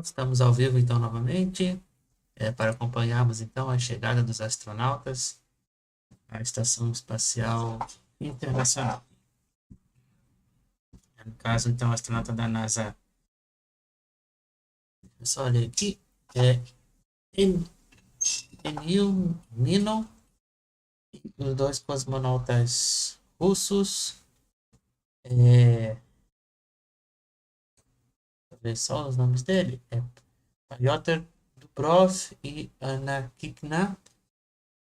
Estamos ao vivo então novamente para acompanharmos então a chegada dos astronautas à Estação Espacial Internacional. No caso então o astronauta da NASA, eu só olhei aqui, é Anil, Menon, os dois cosmonautas russos, vou ver só os nomes dele, Pyotr, Dubrov e Kikina.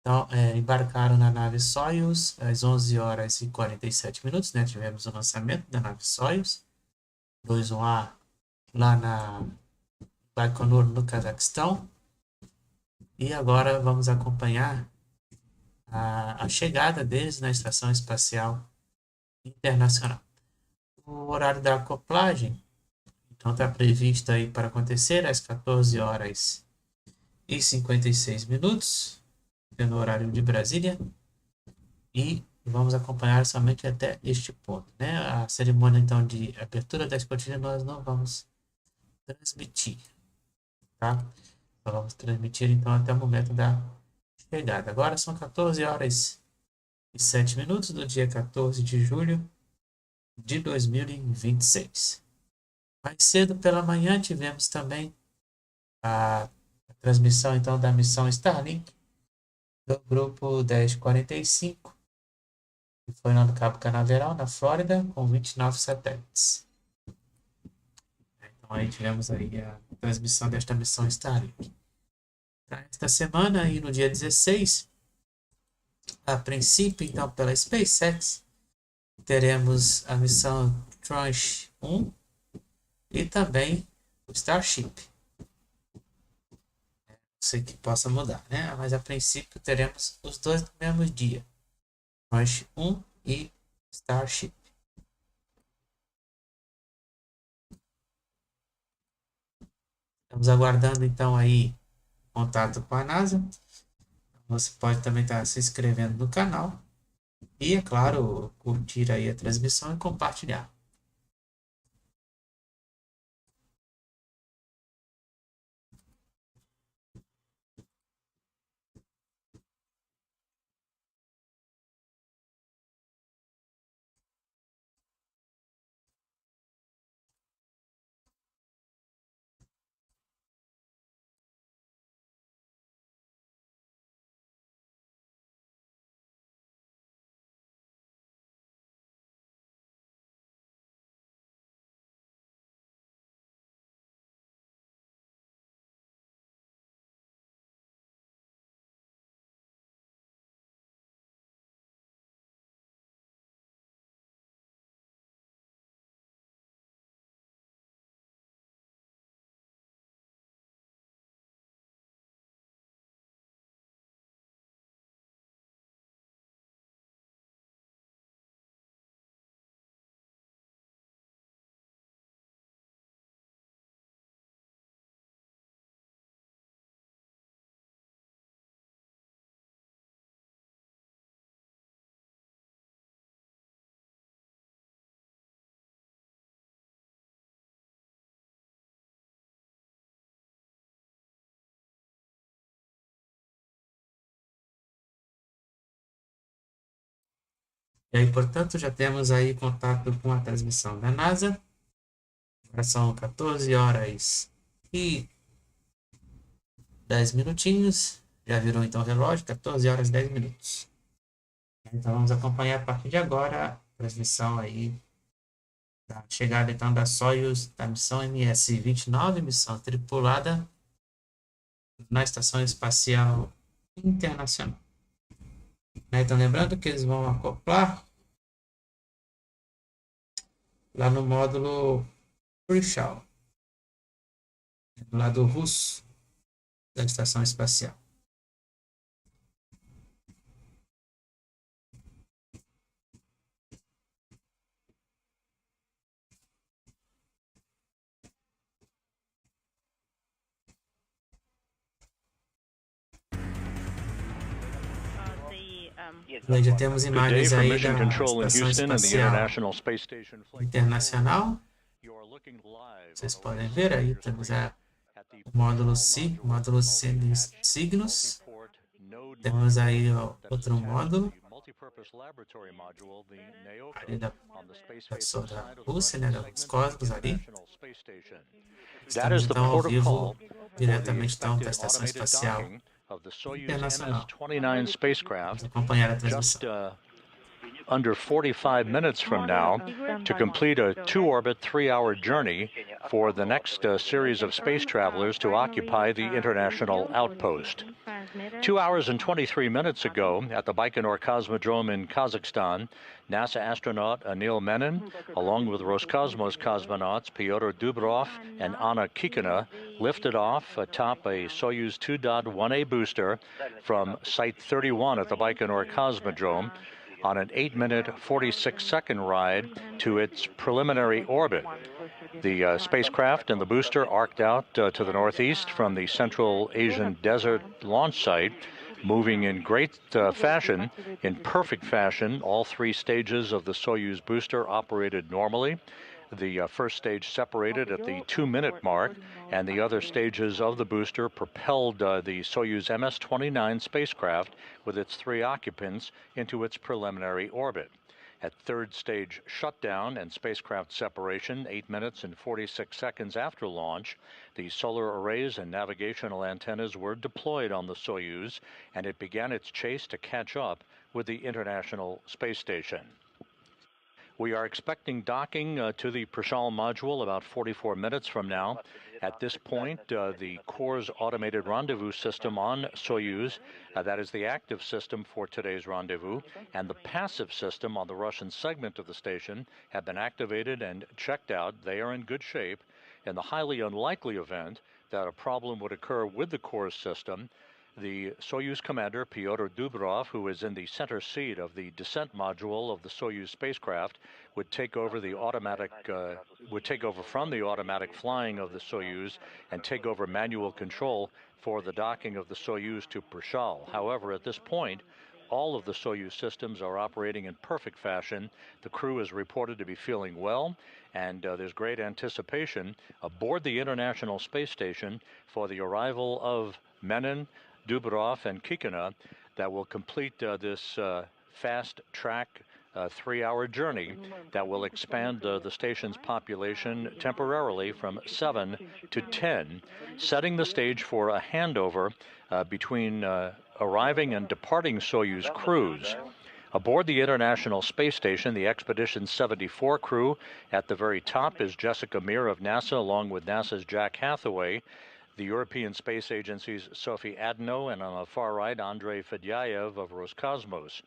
Então, embarcaram na nave Soyuz às 11 horas e 47 minutos, né? Tivemos o lançamento da nave Soyuz 21A lá na Baikonur, no Cazaquistão. E agora vamos acompanhar a chegada deles na Estação Espacial Internacional. O horário da acoplagem, então, está previsto aí para acontecer às 14 horas e 56 minutos, no horário de Brasília, e vamos acompanhar somente até este ponto, né? A cerimônia então de abertura da escotilha nós não vamos transmitir, tá? Só vamos transmitir então até o momento da chegada. Agora são 14 horas e 7 minutos do dia 14 de julho de 2026. Mais cedo pela manhã tivemos também a transmissão então da missão Starlink do grupo 1045, que foi lá no Cabo Canaveral, na Flórida, com 29 satélites. Então aí tivemos aí a transmissão desta missão Starlink. Esta semana, aí no dia 16, a princípio, então, pela SpaceX, teremos a missão Tranche 1 e também o Starship. Sei que possa mudar, né? Mas a princípio teremos os dois no mesmo dia, Tranche 1 e Starship. Estamos aguardando então aí contato com a NASA. Você pode também estar se inscrevendo no canal e, é claro, curtir aí a transmissão e compartilhar. E aí, portanto, já temos aí contato com a transmissão da NASA. Agora são 14 horas e 10 minutinhos. Já virou então o relógio, 14 horas e 10 minutos. Então vamos acompanhar a partir de agora a transmissão aí da chegada então da Soyuz, da missão MS-29, missão tripulada na Estação Espacial Internacional. Então lembrando que eles vão acoplar lá no módulo Prichal, do lado russo da Estação Espacial. Já temos imagens aí da Estação Espacial Internacional. Vocês podem ver aí, temos a módulo de signos. Temos aí outro módulo ali da Rússia, né, da Roscosmos ali. Estamos então ao vivo, diretamente então da Estação Espacial Internacional. Vamos acompanhar a transmissão. Under 45 minutes from now to complete a 2-orbit, 3-hour journey for the next series of space travelers to occupy the International Outpost. 2 hours and 23 minutes ago, at the Baikonur Cosmodrome in Kazakhstan, NASA astronaut Anil Menon, along with Roscosmos cosmonauts Pyotr Dubrov and Kikina, lifted off atop a Soyuz 2.1A booster from Site 31 at the Baikonur Cosmodrome on an 8-minute, 46-second ride to its preliminary orbit. The spacecraft and the booster arced out to the northeast from the Central Asian Desert launch site, moving in great fashion, in perfect fashion. All 3 stages of the Soyuz booster operated normally. The first stage separated at the 2-minute mark, and the other stages of the booster propelled the Soyuz MS-29 spacecraft with its 3 occupants into its preliminary orbit. At third stage shutdown and spacecraft separation, 8 minutes and 46 seconds after launch, the solar arrays and navigational antennas were deployed on the Soyuz, and it began its chase to catch up with the International Space Station. We are expecting docking to the Prichal module about 44 minutes from now. At this point, the Core's automated rendezvous system on Soyuz, that is the active system for today's rendezvous, and the passive system on the Russian segment of the station have been activated and checked out. They are in good shape. In the highly unlikely event that a problem would occur with the Core's system, the Soyuz commander, Pyotr Dubrov, who is in the center seat of the descent module of the Soyuz spacecraft, would take over from the automatic flying of the Soyuz and take over manual control for the docking of the Soyuz to Prichal. However, at this point, all of the Soyuz systems are operating in perfect fashion. The crew is reported to be feeling well, and there's great anticipation aboard the International Space Station for the arrival of Menon, Dubrov, and Kikina that will complete this fast-track 3-hour journey that will expand the station's population temporarily from 7 to 10, setting the stage for a handover between arriving and departing Soyuz crews. Aboard the International Space Station, the Expedition 74 crew at the very top is Jessica Meir of NASA, along with NASA's Jack Hathaway, the European Space Agency's Sophie Adno, and on the far right, Andrei Fedyaev of Roscosmos.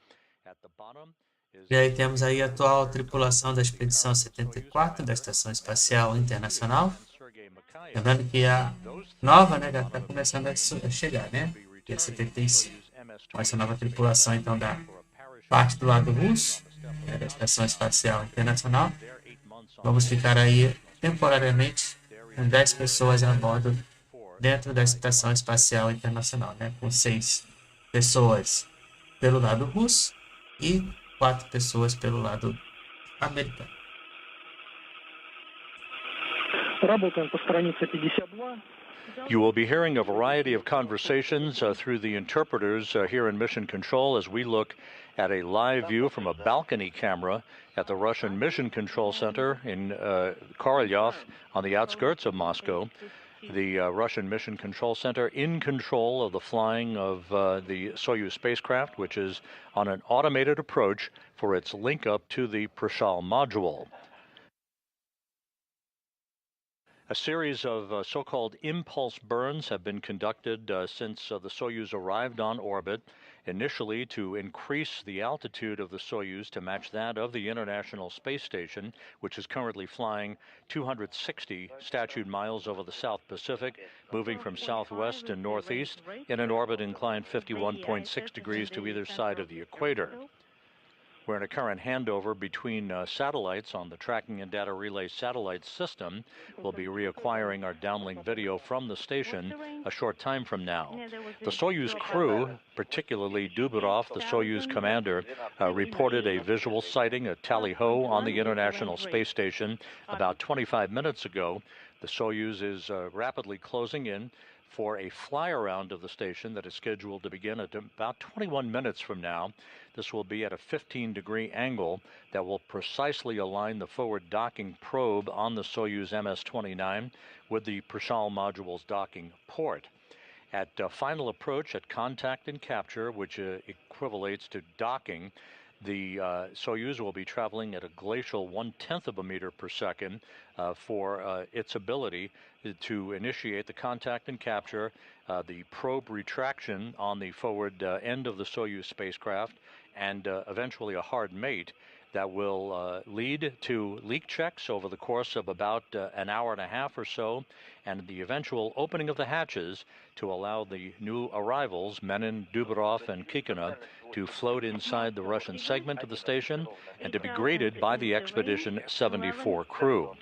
At the bottom is... E aí temos aí a atual tripulação da Expedição 74 da Estação Espacial Internacional. Lembrando que a nova, né, já está começando a chegar, né? Que é 75. Essa nova tripulação, então, da parte do lado russo, né, da Estação Espacial Internacional. Vamos ficar aí temporariamente com 10 pessoas a bordo dentro da Estação Espacial Internacional, né? Com 6 pessoas pelo lado russo e 4 pessoas pelo lado americano. You will be hearing a variety of conversations through the interpreters here in Mission Control as we look at a live view from a balcony camera at the Russian Mission Control Center in Korolyov on the outskirts of Moscow. The Russian Mission Control Center in control of the flying of the Soyuz spacecraft, which is on an automated approach for its link up to the Prichal module. A series of so-called impulse burns have been conducted since the Soyuz arrived on orbit, initially to increase the altitude of the Soyuz to match that of the International Space Station, which is currently flying 260 statute miles over the South Pacific, moving from southwest to northeast in an orbit inclined 51.6 degrees to either side of the equator. We're in a current handover between satellites on the Tracking and Data Relay satellite system. We'll be reacquiring our downlink video from the station a short time from now. The Soyuz crew, particularly Dubrov, the Soyuz commander, reported a visual sighting at Tally Ho on the International Space Station about 25 minutes ago. The Soyuz is rapidly closing in for a fly-around of the station that is scheduled to begin at about 21 minutes from now. This will be at a 15-degree angle that will precisely align the forward docking probe on the Soyuz MS-29 with the Prichal module's docking port. At final approach at contact and capture, which equivalates to docking, the Soyuz will be traveling at a glacial 1/10 of a meter per second for its ability to initiate the contact and capture, the probe retraction on the forward end of the Soyuz spacecraft, and eventually a hard mate that will lead to leak checks over the course of about an hour and a half or so, and the eventual opening of the hatches to allow the new arrivals, Menon, Dubrov, and Kikina, to float inside the Russian segment of the station and to be greeted by the Expedition 74 crew.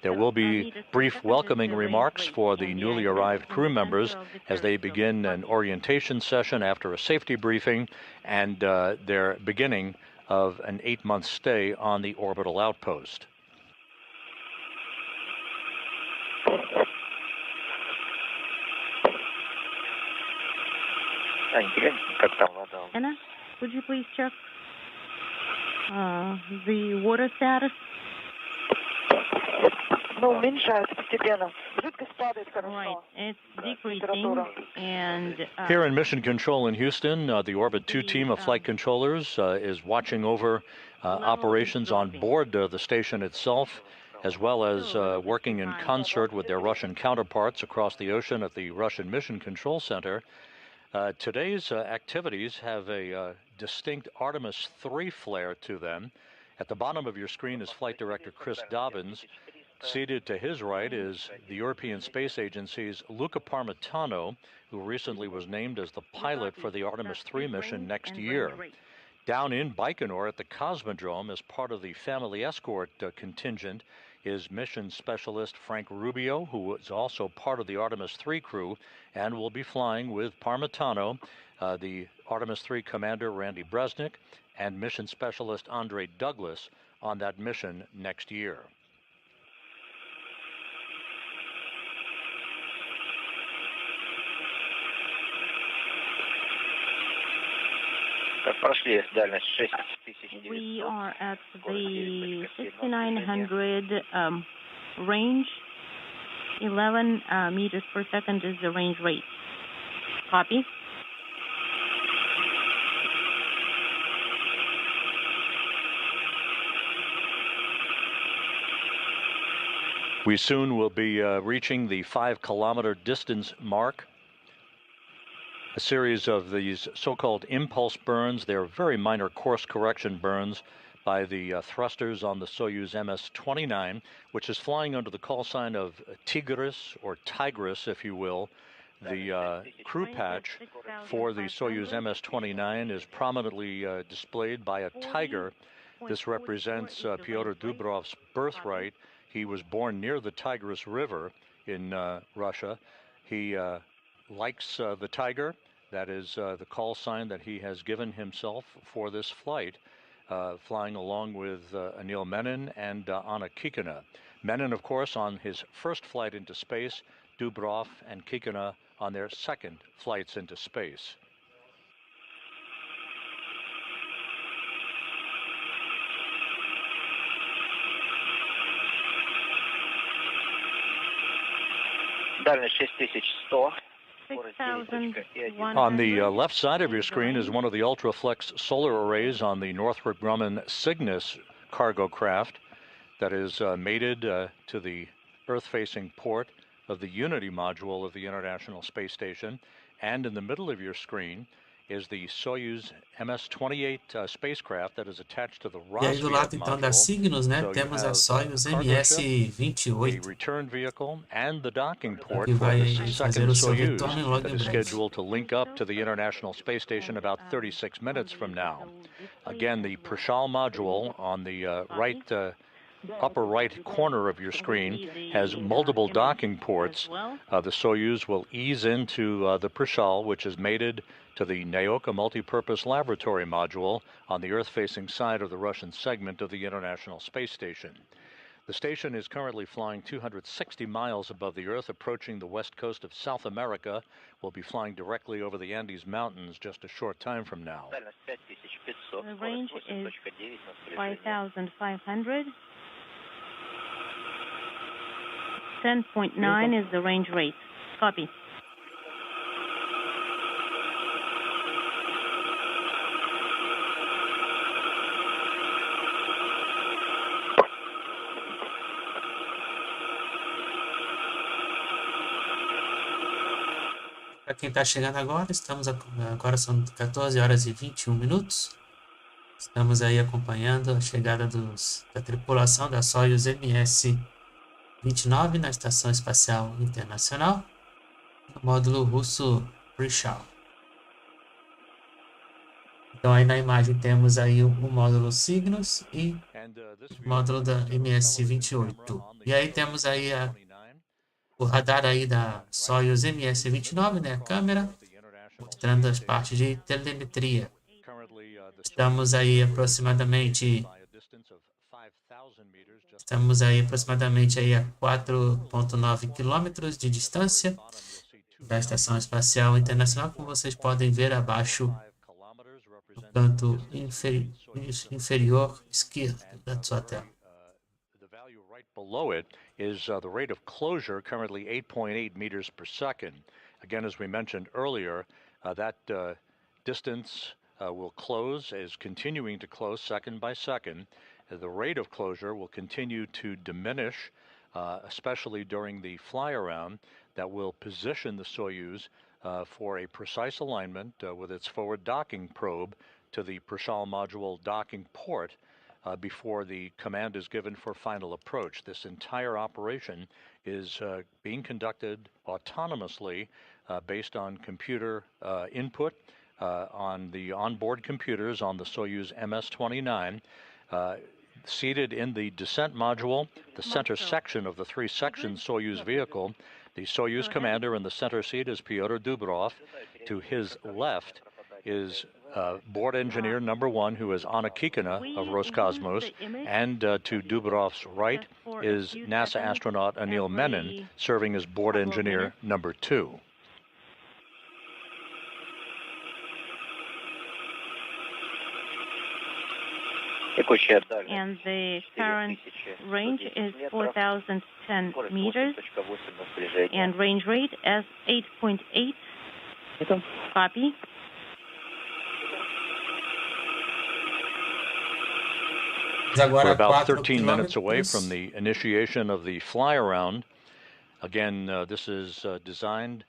There will be brief welcoming remarks for the newly arrived crew members as they begin an orientation session after a safety briefing and their beginning of an 8-month stay on the orbital outpost. Anna, would you please check the water status? Right, it's decreasing, and here in Mission Control in Houston, the Orbit 2 team of flight controllers is watching over operations on board the station itself, as well as working in concert with their Russian counterparts across the ocean at the Russian Mission Control Center. Today's activities have a distinct Artemis 3 flair to them. At the bottom of your screen is Flight Director Chris Dobbins. Seated to his right is the European Space Agency's Luca Parmitano, who recently was named as the pilot for the Artemis 3 mission next year. Down in Baikonur at the Cosmodrome, as part of the family escort contingent, is mission specialist Frank Rubio, who is also part of the Artemis 3 crew and will be flying with Parmitano, the Artemis 3 commander Randy Bresnik, and mission specialist Andre Douglas on that mission next year. we are at the 6,900 range. 11 meters per second is the range rate. Copy. We soon will be reaching the 5-kilometer distance mark. A series of these so-called impulse burns. They're very minor course correction burns by the thrusters on the Soyuz MS-29, which is flying under the call sign of Tigris, or Tigris, if you will. The crew patch for the Soyuz MS-29 is prominently displayed by a tiger. This represents Pyotr Dubrov's birthright. He was born near the Tigris River in Russia. He likes the tiger. That is the call sign that he has given himself for this flight, flying along with Anil Menon and Anna Kikina. Menon, of course, on his first flight into space, Dubrov and Kikina on their second flights into space. On the left side of your screen is one of the Ultraflex solar arrays on the Northrop Grumman Cygnus cargo craft that is mated to the Earth-facing port of the Unity module of the International Space Station. And in the middle of your screen is the Soyuz MS-28 spacecraft that is attached to the E aí do lado então da Cygnus, né, temos a Soyuz MS-28, a return vehicle and the docking port que for vai the fazer second o seu Soyuz retorno logo that em is breve. scheduled to link up to the International Space Station about 36 minutes from now. Again, the Prichal module on the upper right corner of your screen has multiple docking ports. The Soyuz will ease into the Prichal, which is mated to the Naoka multipurpose laboratory module on the Earth-facing side of the Russian segment of the International Space Station. The station is currently flying 260 miles above the Earth, approaching the west coast of South America. We'll be flying directly over the Andes Mountains just a short time from now. The range is 5,500. 10.9 is the range rate. Copy. Para quem está chegando agora, agora são 14 horas e 21 minutos. Estamos aí acompanhando a chegada da tripulação da Soyuz MS-29 na Estação Espacial Internacional, no módulo russo Prichal. Então aí na imagem temos aí o módulo Signos e o módulo da MS-28. E aí temos aí o radar aí da Soyuz MS-29, né, a câmera, mostrando as partes de telemetria. Estamos aí aproximadamente a 4,9 quilômetros de distância da Estação Espacial Internacional, como vocês podem ver abaixo no canto inferior esquerdo da sua tela. Right below it is the rate of closure, currently 8.8 meters per second. Again, as we mentioned earlier, that distance will close, is continuing to close second by second. The rate of closure will continue to diminish, especially during the fly-around that will position the Soyuz for a precise alignment with its forward docking probe to the Prichal module docking port before the command is given for final approach. This entire operation is being conducted autonomously based on computer input on the onboard computers on the Soyuz MS-29. Seated in the descent module, the center section of the three-section Soyuz vehicle, the Soyuz commander in the center seat is Pyotr Dubrov. To his left is board engineer number 1, who is Kikina of Roscosmos, and to Dubrov's right is NASA astronaut Anil Menon, serving as board engineer number 2. And the current range is 4,010 meters, and range rate as 8.8. Copy. We're about 13 minutes away from the initiation of the fly-around. Again, this is designed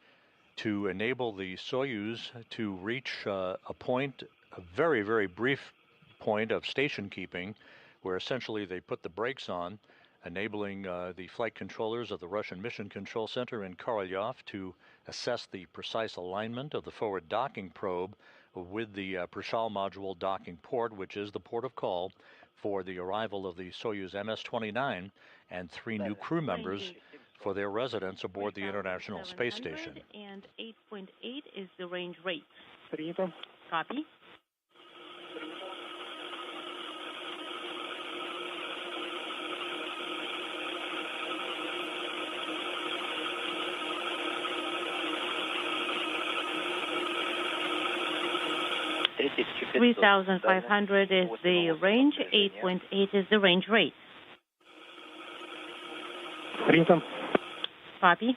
to enable the Soyuz to reach a point, a very, very brief point of station keeping, where essentially they put the brakes on, enabling the flight controllers of the Russian Mission Control Center in Korolyov to assess the precise alignment of the forward docking probe with the Prichal module docking port, which is the port of call for the arrival of the Soyuz MS-29 and 3 new crew members for their residence aboard the International Space Station. And 8.8 is the range rate. Copy. $3,500 is the range, 8.8 is the range rate. Copy.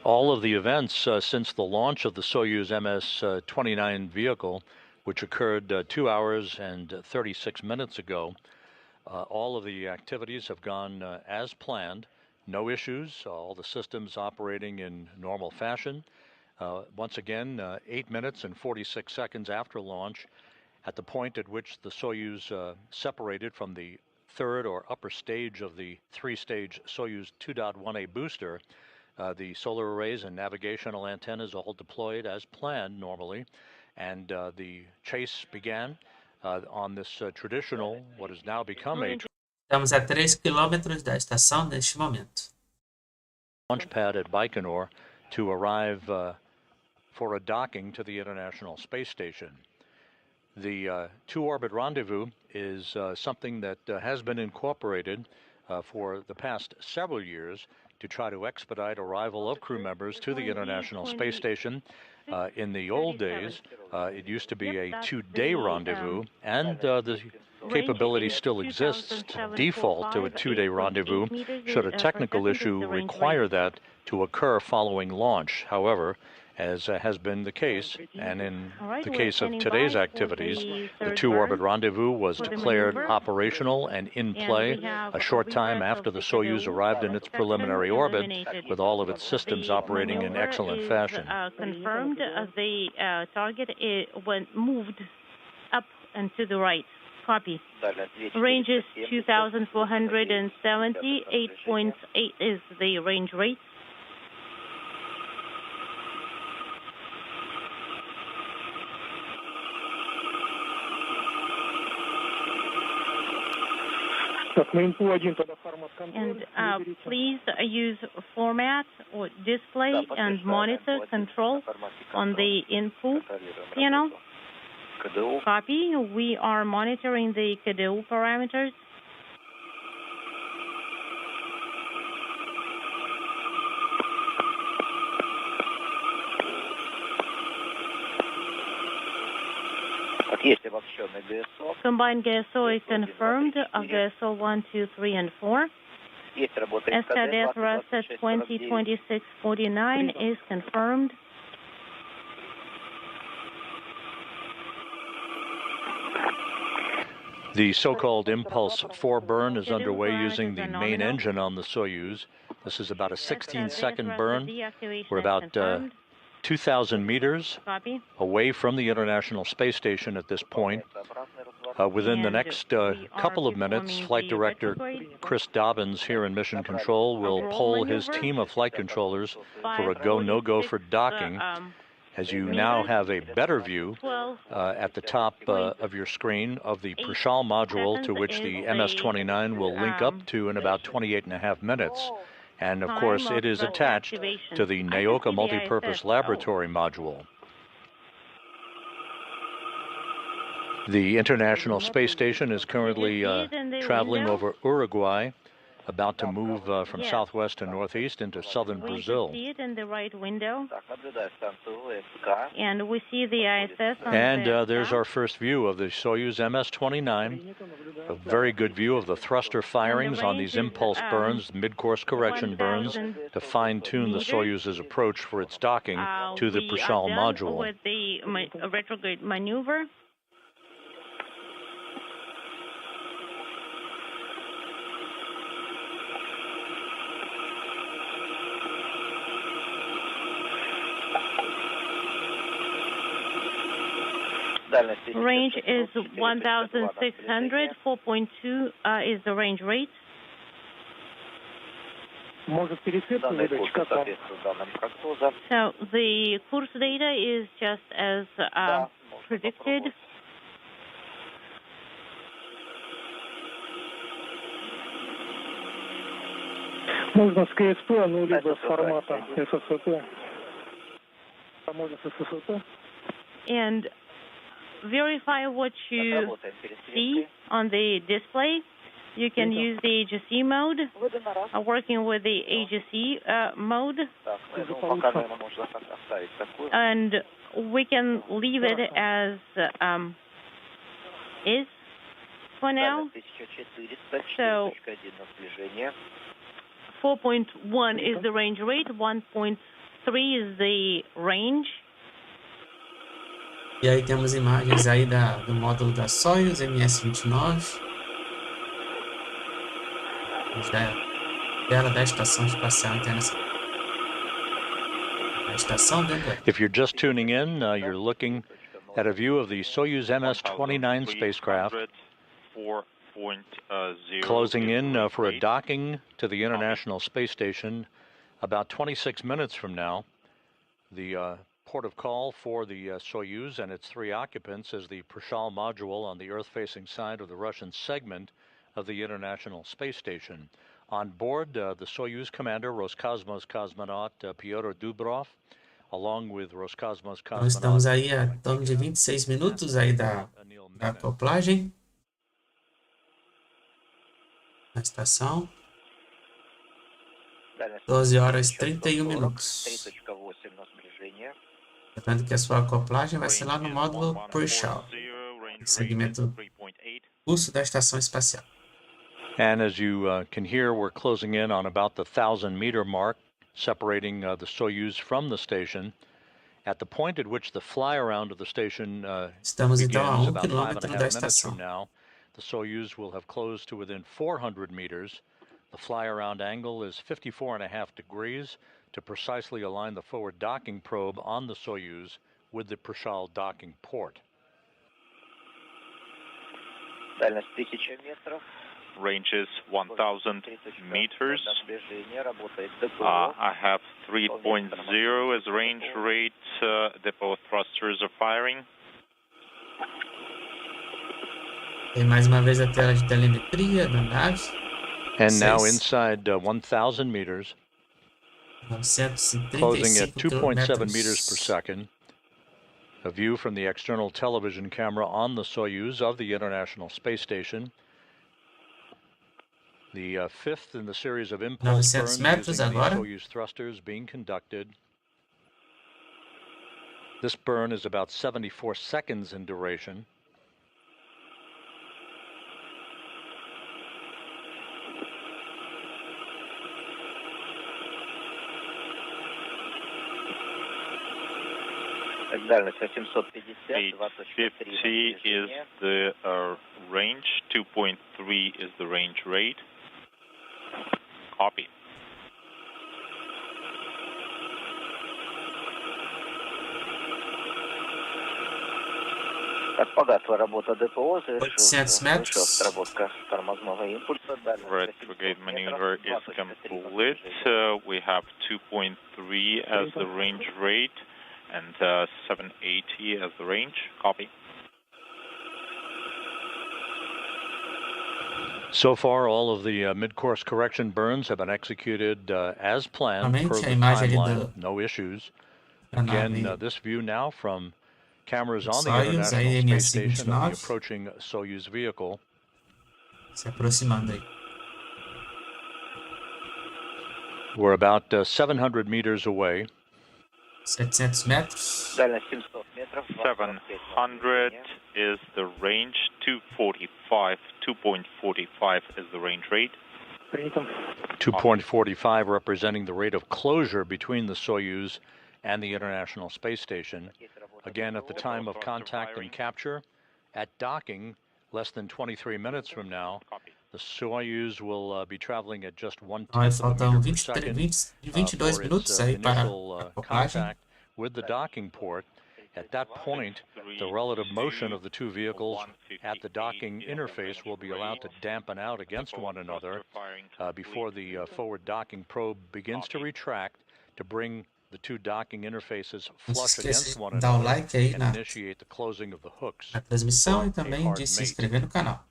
All of the events since the launch of the Soyuz MS-29 vehicle, which occurred 2 hours and 36 minutes ago, all of the activities have gone as planned. No issues, all the systems operating in normal fashion. Once again, 8 minutes and 46 seconds after launch, at the point at which the Soyuz separated from the third or upper stage of the three-stage Soyuz 2.1A booster, the solar arrays and navigational antennas all deployed as planned normally, and the chase began on this traditional, what has now become a Estamos a 3 quilômetros da estação neste momento. launch pad at Baikonur to arrive for a docking to the International Space Station. The two-orbit rendezvous is something that has been incorporated for the past several years to try to expedite arrival of crew members to the International Space Station. In the old days, it used to be a two-day rendezvous, and the capability still exists to default to a two-day rendezvous should a technical issue require that to occur following launch. However, as has been the case, and in the case of today's activities, the two-orbit rendezvous was declared operational and in play a short time after the Soyuz arrived in its preliminary orbit, with all of its systems operating in excellent fashion. Confirmed, the target went moved up and to the right. Copy. Range is 2,470, 8.8 is the range rate. And please use format or display and monitor control on the input panel. Copy. We are monitoring the KDU parameters. Combined GSO is confirmed of GSO 1, 2, 3, and 4. SCADET RASAT 202649 is confirmed. The so-called impulse foreburn is underway using the main engine on the Soyuz. This is about a 16-second burn. We're about 2,000 meters away from the International Space Station at this point. Within the next couple of minutes, Flight Director Chris Dobbins here in Mission Control will poll his team of flight controllers for a go, no-go for docking. As you now have a better view at the top of your screen of the Prichal module, to which the MS-29 will link up to in about 28.5 minutes. And, of course, it is attached to the Naoka Multipurpose Laboratory module. The International Space Station is currently traveling over Uruguay, about to move from southwest to northeast into southern Brazil. We see it in the right window. And we see the ISS on and there's our first view of the Soyuz MS-29. A very good view of the thruster firings on these impulse burns, mid-course correction burns, to fine-tune the Soyuz's approach for its docking to the Prichal module. With the retrograde maneuver. Range is 1,600, 4.2 is the range rate. Может пересветку выдать, как вам? So the course data is just as predicted. Можно с КСП, ну либо с формата СССР. А можно с СССР? And verify what you see on the display. You can use the AGC mode, working with the AGC mode, and we can leave it as is for now. So 4.1 is the range rate, 1.3 is the range. E aí temos imagens aí do módulo da Soyuz MS-29. Dela da Estação Espacial Internacional. A estação dentro. If you're just tuning in, you're looking at a view of the Soyuz MS-29 spacecraft closing in for a docking to the International Space Station about 26 minutes from now. The port of call for the Soyuz and its 3 occupants is the Prichal module on the Earth-facing side of the Russian segment of the International Space Station. On board, the Soyuz commander, Roscosmos cosmonaut Pyotr Dubrov, along with Roscosmos Nós estamos cosmonaut aí a torno de 26 minutos aí da Anil acoplagem na estação. 12 horas e 31 minutos. Lembrando que a sua acoplagem vai ser lá no módulo Prichal, segmento curso da Estação Espacial. And as you can hear, we're closing in on about the 1,000-meter mark, separating the Soyuz from the station. At the point at which the fly-around of the station Estamos então a begins, 1 about 5.5 quilômetro da minutes estação. from now, the Soyuz will have closed to within 400 meters. The fly-around angle is 54.5 degrees to precisely align the forward docking probe on the Soyuz with the Prichal docking port. Range is 1,000 meters. I have 3.0 as range rate. Depot thrusters are firing. Tem mais uma vez a tela de telemetria da nave. And now 6. inside 1,000 meters, closing at 2.7 meters per second. A view from the external television camera on the Soyuz of the International Space Station. The fifth in the series of impulse 900 burns metros using the agora. Soyuz thrusters being conducted. This burn is about 74 seconds in duration. Eight 50 is the range. 2.3 is the range rate. Copy. Retrograde maneuver is complete. We have 2.3 as the range rate and 780 as the range. Copy. So far, all of the mid-course correction burns have been executed as planned per Realmente, the a imagem ali timeline. No issues. da Again, nave this view now from cameras on the Soyuz, International aí Space Station of the MS-29 approaching Soyuz vehicle. se aproximando aí. We're about 700 meters away. 700 metros. 700 is the range. 2.45 is the range rate. 2.45 representing the rate of closure between the Soyuz and the International Space Station. Again, at the time of contact and capture, at docking, less than 23 minutes from now, the Soyuz will be traveling at just 1/10 of a Faltam meter per 23, second 22 for minutos its aí para initial a acoplagem. contact with the docking port. At that point, the relative motion of the two vehicles at the docking interface will be allowed to dampen out against one another before the forward docking probe begins to retract to bring the two docking interfaces Não flush se against esqueça one de dar o another like aí and initiate the closing of the hooks. na transmissão e for a também de hard se mate. inscrever no canal.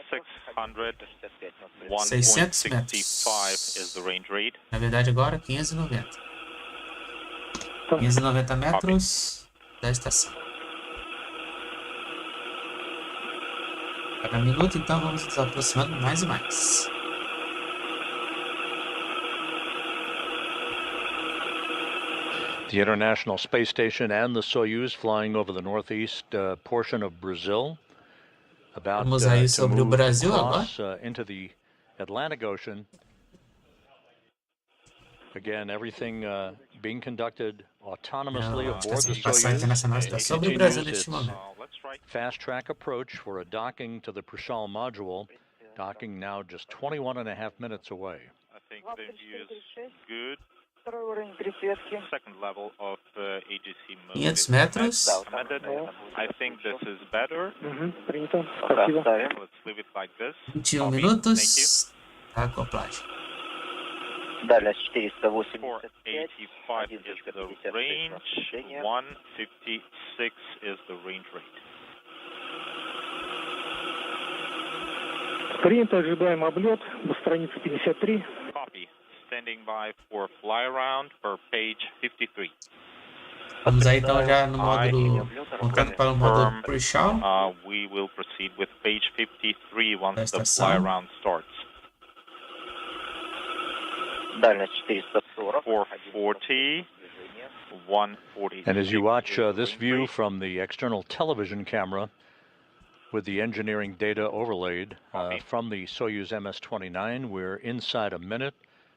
600, 600 1.65 is the range rate. Na verdade, agora 590. 590 metros da estação. Cada minuto, então, vamos nos aproximando mais e mais. The International Space Station and the Soyuz flying over the northeast portion of Brazil. About Vamos aí to sobre o move Brasil across into the Atlantic Ocean. Again, everything being conducted autonomously A aboard Estação the Espacial Soyuz. Internacional está It sobre o Brasil continues neste its momento. fast-track approach for a docking to the Prichal module. Docking now just 21.5 minutes away. I think the view is good. Second level of AGC mode 500 is metros. recommended. I think this is better. Принято. Спасибо. Let's leave it like this. 21 Copy. minutos. A acoplagem. 485 is the range. 156 is the range rate. Принято. Ожидаем облет до страницы 53. Copy. Standing by for fly around for page 53. Vamos aí então já no módulo, voltando para o módulo Prichal. We will proceed with page 53 once Da the estação. fly around starts. Дальность 440. 440, 140. And as you watch this view from the external television camera with the engineering data overlaid from the Soyuz MS-29, we're inside a minute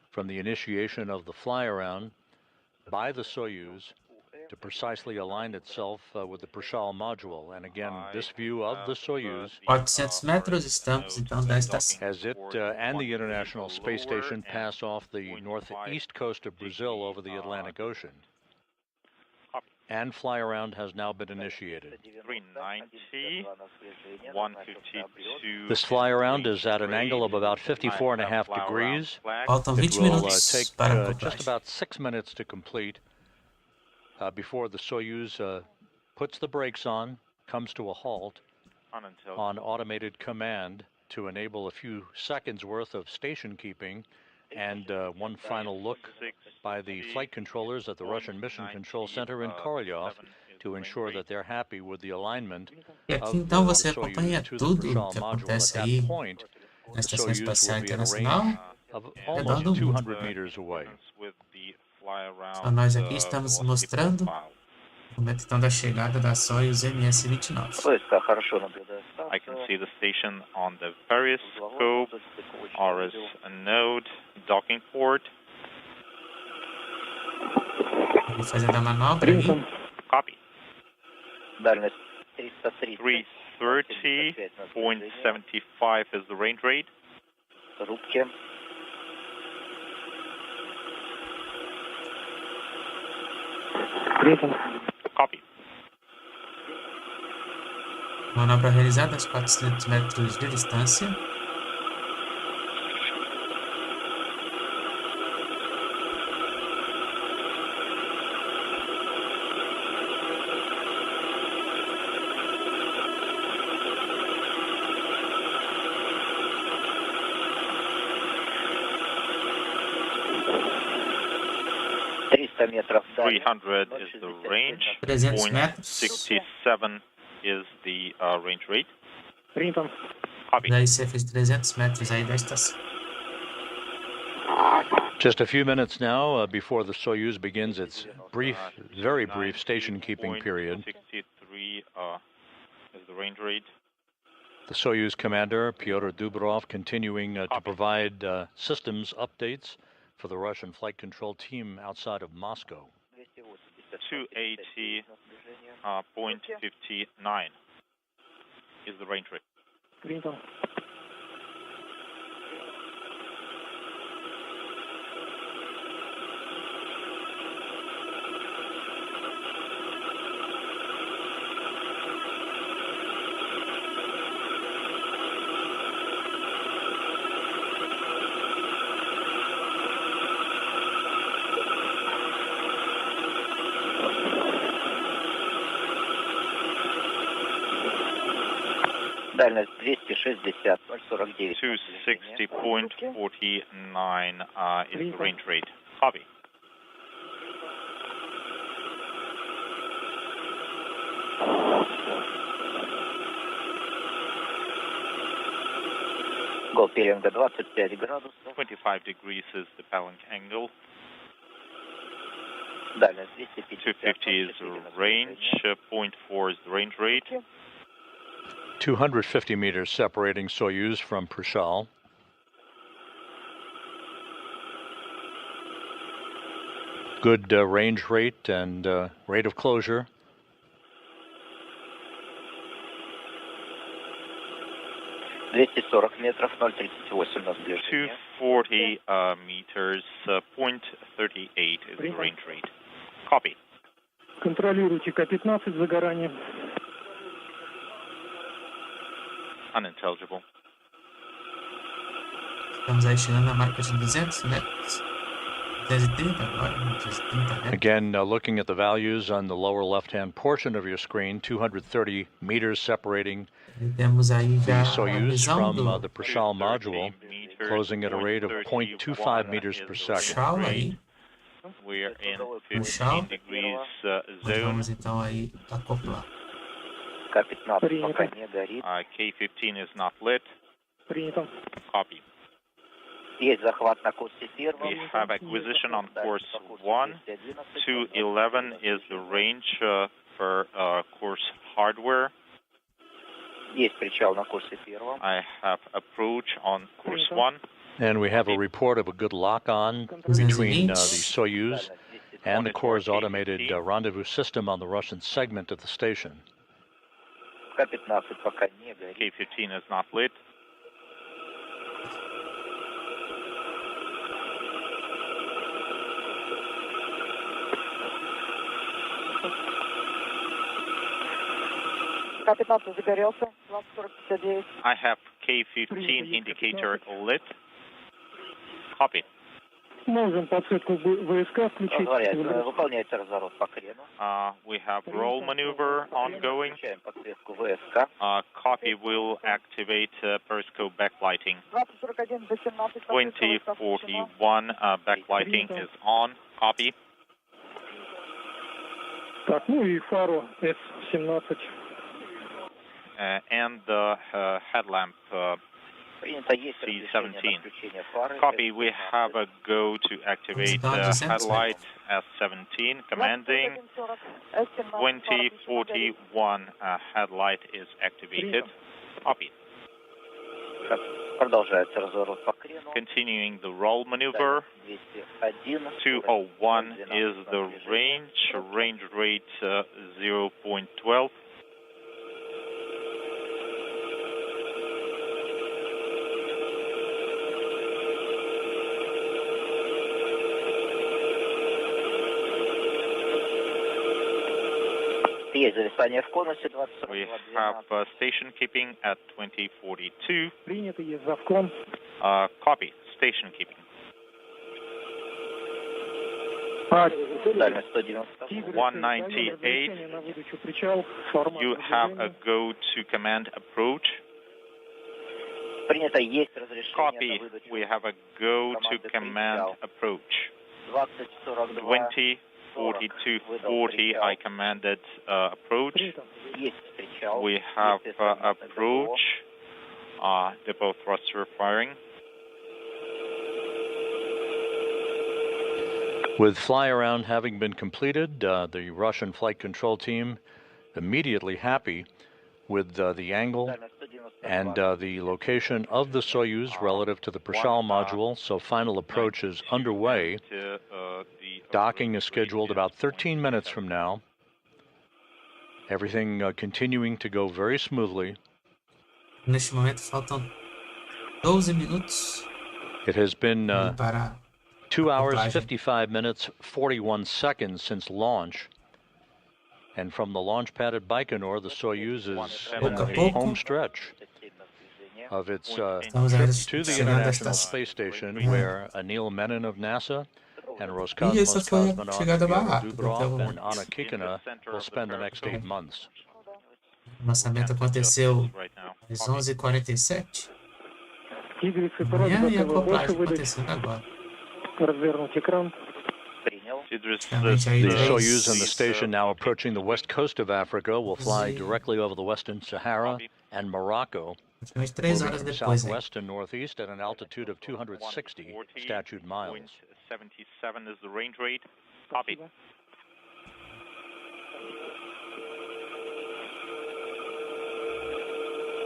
from the initiation of the fly-around by the Soyuz to precisely align itself with the Prichal module. And again, this view of the Soyuz 400 metros, estamos então da estação. as it and the International Space Station pass off the northeast coast of Brazil over the Atlantic Ocean. And fly-around has now been initiated. 390, 152. This fly-around is at an angle of about 54.5 degrees. Faltam It 20 will minutos take para a just acoplagem. about 6 minutes to complete before the Soyuz puts the brakes on, comes to a halt on automated command to enable a few seconds worth of station keeping and one final look by the flight controllers at the Russian Mission Control Center in Korolyov to ensure that they're happy with the alignment E aqui of então the você acompanha Soyuz to the tudo o Prichal que module. At acontece that aí point, na the Estação Soyuz Espacial will be at a Internacional. range of almost 200 meters away. Então nós aqui estamos mostrando o método da chegada da Soyuz MS-29. Войска хорошо наблюдают. I can see the station on the periscope, RS node, docking port. Ele fazendo a manobra aí. Copy. Дальность 330. 330.75 is the range rate. Рубки. Copy. Manobra realizada a 400 metros de distância. Метров. 300 is the range. 300 metros. 67 is the range rate. Принято. Copy. Daí você fez 300 metros aí da estação. Just a few minutes now before the Soyuz begins its brief, very brief station keeping period. 63 is the range rate. The Soyuz commander, Pyotr Dubrov, continuing to provide systems updates for the Russian flight control team outside of Moscow. 280.59 is the range rate. Принято. Дальность 260, 049. 260.49 is the range rate. Copy. Гол пеленга 25 градусов. 25 degrees is the Pelling angle. Дальность 250 is the range. 0.4 is the range rate. 250 meters separating Soyuz from Prichal. Good range rate and rate of closure. метров, 0,38 на сближение. 240 meters, 0.38 is the range rate. Copy. Контролируйте К-15 загорание. Unintelligible. Estamos aí chegando na marca de 200 metros. 230 agora, 230 metros. Again, looking at the values on the lower left-hand portion of your screen, 230 meters separating E temos aí já the a Soyuz visão from do the Prichal module. closing at a rate of 0.25 meters per second. Prichal aí. We are in Prichal. 15 degrees Nós zone. vamos então aí acoplar. К-15 пока не горит. K-15 is not lit. Принято. Copy. Есть захват на курсе We первом. have acquisition on course 1. 211 is the range for course hardware. Есть причал на курсе первом. I have approach on course 1. And we have a report of a good lock-on between the Soyuz and the Corps' automated rendezvous system on the Russian segment of the station. К-15 пока не горит. K-15 is not lit. К-15 загорелся, 20:49. I have K-15 indicator lit. Copy. Можем подсветку ВСК включить. Выполняется разворот по крену. We have roll maneuver ongoing. Включаем подсветку ВСК. Copy will activate periscope backlighting. 20:41 до 17. 2041 backlighting is on. Copy. Так, ну и фару С-17. And the headlamp Принято. Есть разрешение на C-17. включение фары. Copy. We have a go to activate headlight S-17. Commanding 2041 headlight is activated. Copy. Продолжается разворот по крену. Continuing the roll maneuver. 201. 201 is the range. Range rate 0.12. Есть зависание в конусе We 2042. have station keeping at 2042. Принято, есть завкон. Copy. Station keeping. Дальность 190. Тигры, 198. разрешение на выдачу причал. Формат You have a движения. go to command approach. Принято. Есть разрешение Copy. на выдачу. We have a go to command approach. 2042. 204240 I commanded approach. Принято. Есть причал. We have Есть СМ-22. approach. Depot thruster firing. With fly-around having been completed, the Russian flight control team immediately happy with the angle Дальность 192. and the location of the Soyuz relative to the Prichal module, so final approach is underway. Docking is scheduled about 13 minutes from now. Everything continuing to go very smoothly. Neste momento faltam 12 minutos It has been para 2 hours, acoplagem. 55 minutes, 41 seconds since launch. And from the launch pad at Baikonur, the Soyuz is in Pouco a the pouco. home stretch of its Estamos trip ainda to the chegando à International estação. Space Station, where Anil Menon of NASA and E Roscosmos essa foi a cosmonaut chegada Pyotr barata, Dubrov pelo and menos. Anna Kikina will spend the next 8 months. O lançamento aconteceu às 11h47. Тигры, Amanhã e a готовы больше acoplagem выдать. acontecendo agora. Развернуть экран. Принял. Praticamente aí The três- Soyuz and the station, now approaching the west coast of Africa, will fly directly over the Western Sahara and Morocco, praticamente 3 moving horas from depois, hein? southwest and northeast at an altitude of 260 statute miles. 77 is the range rate. Copy.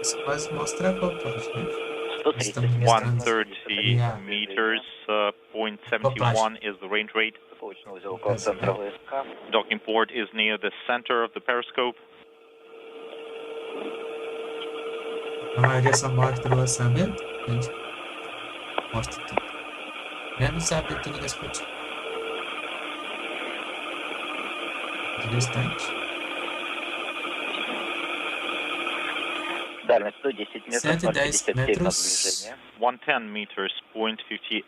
Isso quase mostra a acoplagem, né? 130 метров. 130 meters, 0.71 is the range rate. Точно узел около центра ВСК. Docking port is near the center of the periscope. A maioria só mostra o lançamento, a gente mostra tudo. Menos a abertura das cortinas. O restante. Дальность 110 метров. 110 0,57 на metros. движение. 110 meters, 0.57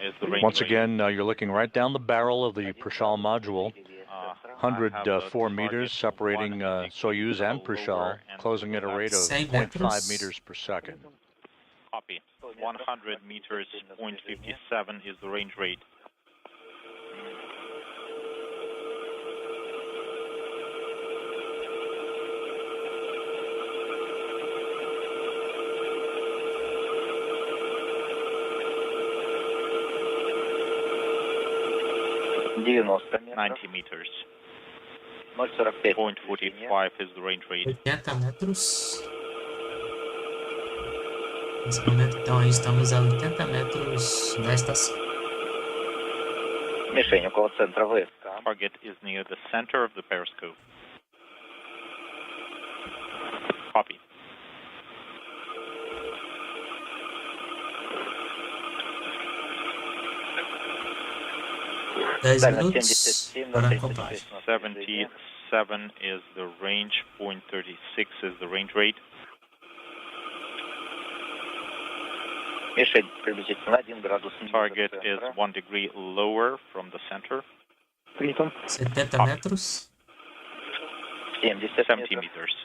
is the range Once rate. again, you're looking right down the barrel of the Prichal module, I 104 have meters separating Soyuz and Prichal, closing at a rate of 100 0.5 metros. meters per second. Copy. Copy. 100 meters, 0.57 is the range rate. метров. 90 meters. 0,45. 0.45 is the range rate. 80 metros. Nesse momento, então, aí estamos a 80 metros da estação. Мишень около центра ВСК. Target is near the center of the periscope. Copy. Dez minutos para acoplagem. 77 is the range, 0.36 is the range rate. Мишень приблизительно 1 градус ниже Target is центра. 1 degree lower from the center, Принято. 70 metros. 70 70 метров. meters.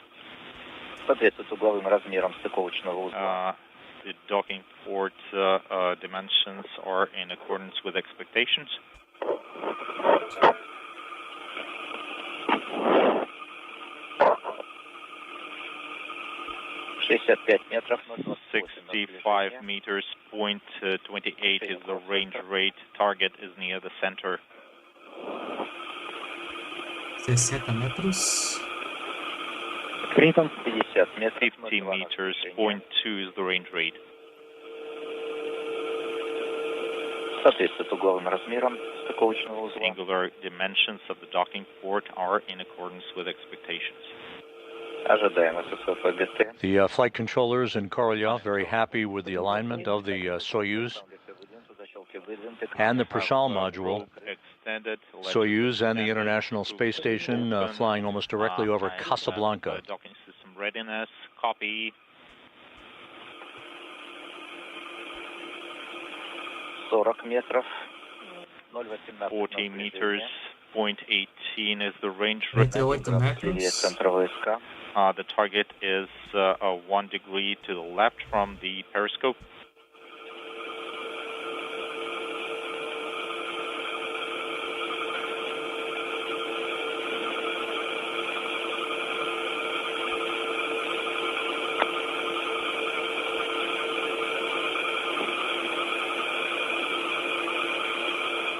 Соответствует угловым размерам стыковочного узла. The docking port dimensions are in accordance with expectations. метров. 65 meters, 0.28 is the range rate. Target is near the center. 60 metros. Принято. 50 метров. 50 meters, 0.2 is the range rate. Соответствует угловым размерам стыковочного узла. Angular dimensions of the docking port are in accordance with expectations. Ожидаем ССО ПГТ. The flight controllers in Korolyov very happy with the alignment of the Soyuz and the Prichal module. Extended. Soyuz and the International Space Station flying almost directly over Casablanca. Docking system readiness. Copy. 40 метров. 0,18. 40 meters, 0.18 is the range rate. 38 Север metros. центра ВСК. The target is 1 degree to the left from the periscope.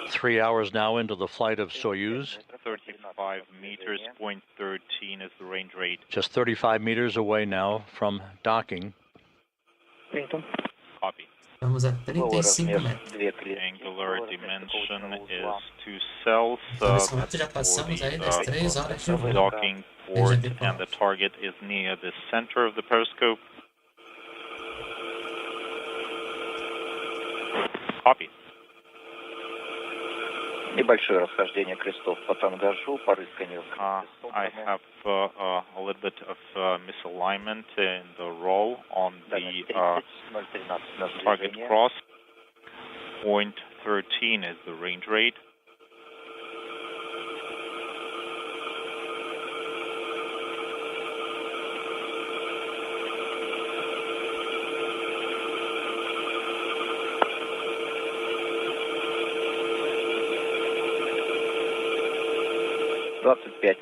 Three hours now into the flight of Soyuz, 35 meters, 0.13 is the range rate. just 35 meters away now from docking. Принято. Copy. Estamos a Угловой 35 размер metros. 2 клетки. Angular dimension is 2 cells. Então, nesse That's momento já for passamos aí das the 3 horas de voo. docking port, and the target is near the center of the periscope. Copy. Небольшое расхождение крестов по тангажу, порыскание I have a little bit of misalignment in the roll on the target cross. 0.13 is the range rate.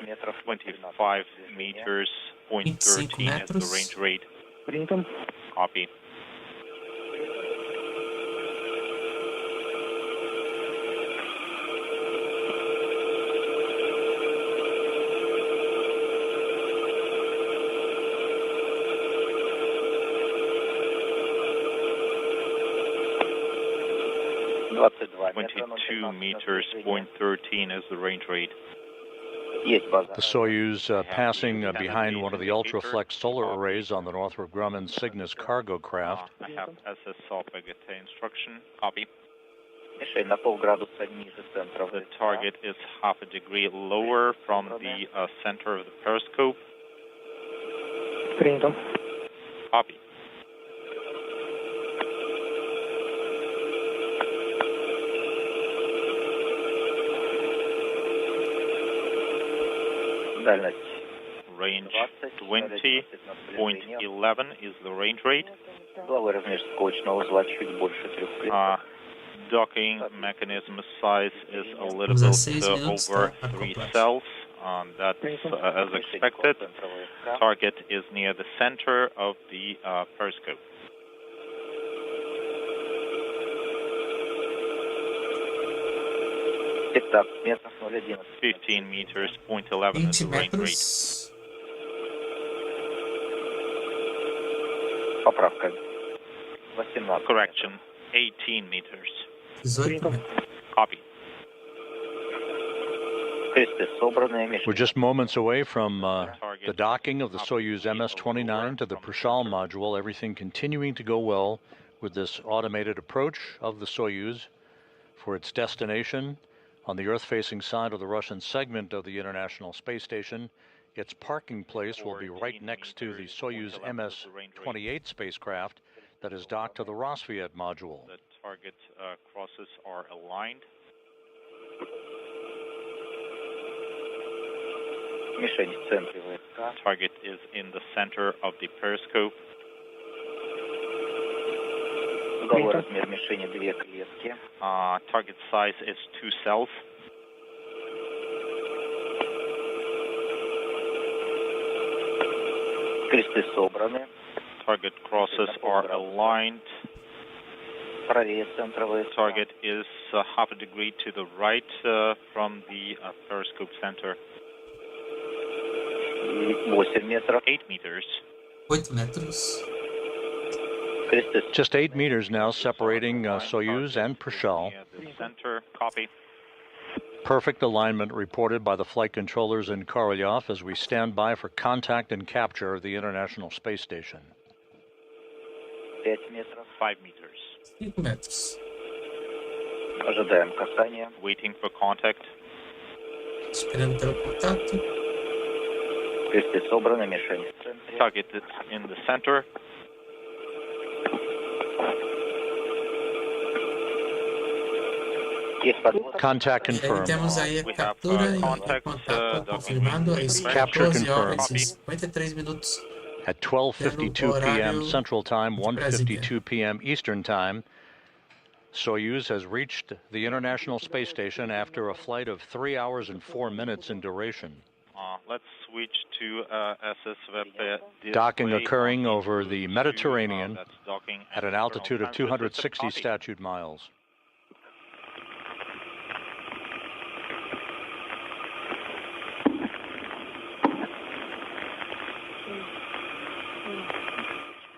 метров. 25 meters, 0.13 is the range rate. Принято. Copy. метра, 22 meters, 0.13 is the range rate. Есть база. The Soyuz passing behind one of the ultraflex solar arrays on the Northrop Grumman Cygnus cargo craft. I have SSO PGT instruction. Copy. Мишень на полградуса ниже центра. The target is half a degree lower from the center of the periscope. Принято. Copy. Дальность range 20.11 is the range rate. Docking mechanism size is a little bit over 3 cells. That's as expected. Target is near the center of the periscope. Итак, метров 0,11. 15 meters, 0.11 is the range rate. Поправка. 18. Correction, 18 meters. 18 metros. Copy. We're just moments away from the docking of the Soyuz MS-29 to the Prichal module, everything continuing to go well with this automated approach of the Soyuz for its destination on the Earth-facing side of the Russian segment of the International Space Station. Its parking place will be right next to the Soyuz MS-28 spacecraft that is docked to the Rosviet module. The target crosses are aligned. Target is in the center of the periscope. Target size is 2 cells. Target crosses are aligned. Target is half a degree to the right from the periscope center. 8 meters. 8 metros. Just 8 meters now separating Soyuz and Prichal. Center, copy. Perfect alignment reported by the flight controllers in Korolyov as we stand by for contact and capture of the International Space Station. 5 meters. 5 metros. Waiting for contact. Esperando pelo contato. Target is in the center. Contact E aí confirmed. temos aí a captura e o contato confirmado às Capture 14 horas confirmed. e 53 minutos. At 12:52 p.m. Horário Central Time, de Brasília. 1:52 p.m. Eastern Time, Soyuz has reached the International Space Station after a flight of 3 hours and 4 minutes in duration. Let's switch to SSVP. Docking occurring over the Mediterranean That's docking at an altitude of 260 statute miles.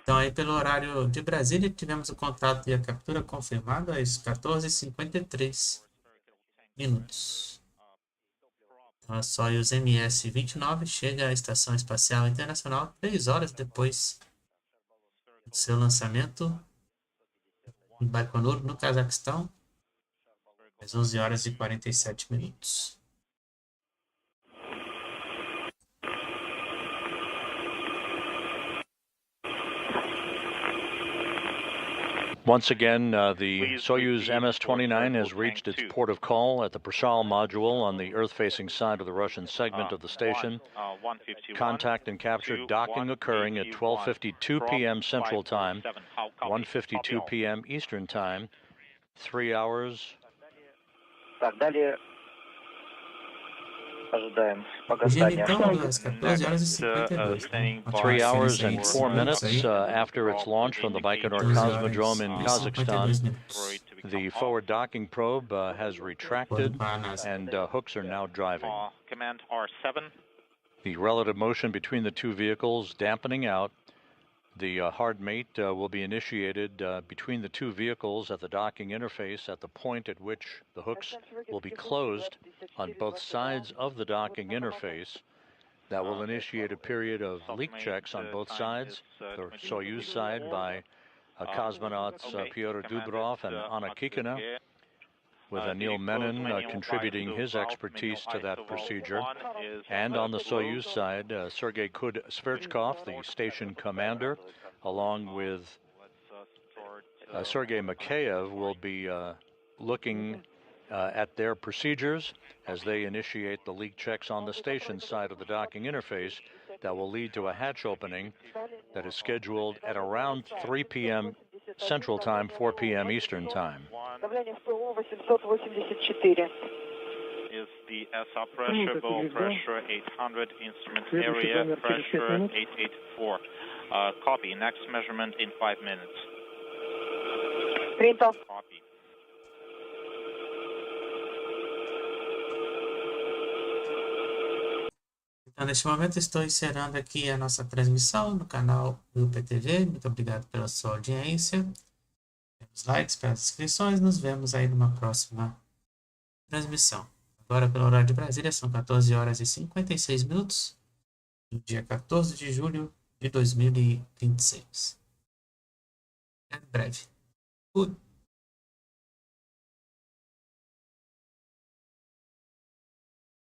Então, aí pelo horário de Brasília, tivemos o contato e a captura confirmado às 14h53 minutos. Então, a Soyuz MS-29 chega à Estação Espacial Internacional 3 horas depois do seu lançamento em Baikonur, no Cazaquistão, às 11 horas e 47 minutos. Once again, the Soyuz MS-29 has reached its port of call at the Prichal module on the Earth-facing side of the Russian segment of the station. Contact and capture docking occurring at 12:52 p.m. Central Time, 1:52 p.m. Eastern Time, 3 hours. Hoje, então, às 14 horas e 52. 3 hours and 4 minutes after its launch from the Baikonur Cosmodrome in Kazakhstan, the forward docking probe has retracted and hooks are now driving. Command R7. The relative motion between the two vehicles dampening out. The hard mate will be initiated between the two vehicles at the docking interface at the point at which the hooks will be closed on both sides of the docking interface. That will initiate a period of leak checks on both sides, the Soyuz side by cosmonauts Pyotr Dubrov and Kikina, with Anil Menon contributing his expertise to that procedure. And on the Soyuz side, Sergei Sverchkov, the station commander, along with Sergei Mikheyev, will be looking at their procedures as they initiate the leak checks on the station side of the docking interface that will lead to a hatch opening that is scheduled at around 3 p.m. Central Time, 4 p.m. Eastern Time. Давление в ПО 884. Is the SR pressure, bowl pressure 800, instrument area pressure 884. Copy. Next measurement in 5 minutes. Принято. Copy. Então, neste momento, estou encerrando aqui a nossa transmissão no canal do PTV. Muito obrigado pela sua audiência, pelos likes, pelas inscrições. Nos vemos aí numa próxima transmissão. Agora, pelo horário de Brasília, são 14 horas e 56 minutos, no dia 14 de julho de 2026. Até breve. Fui.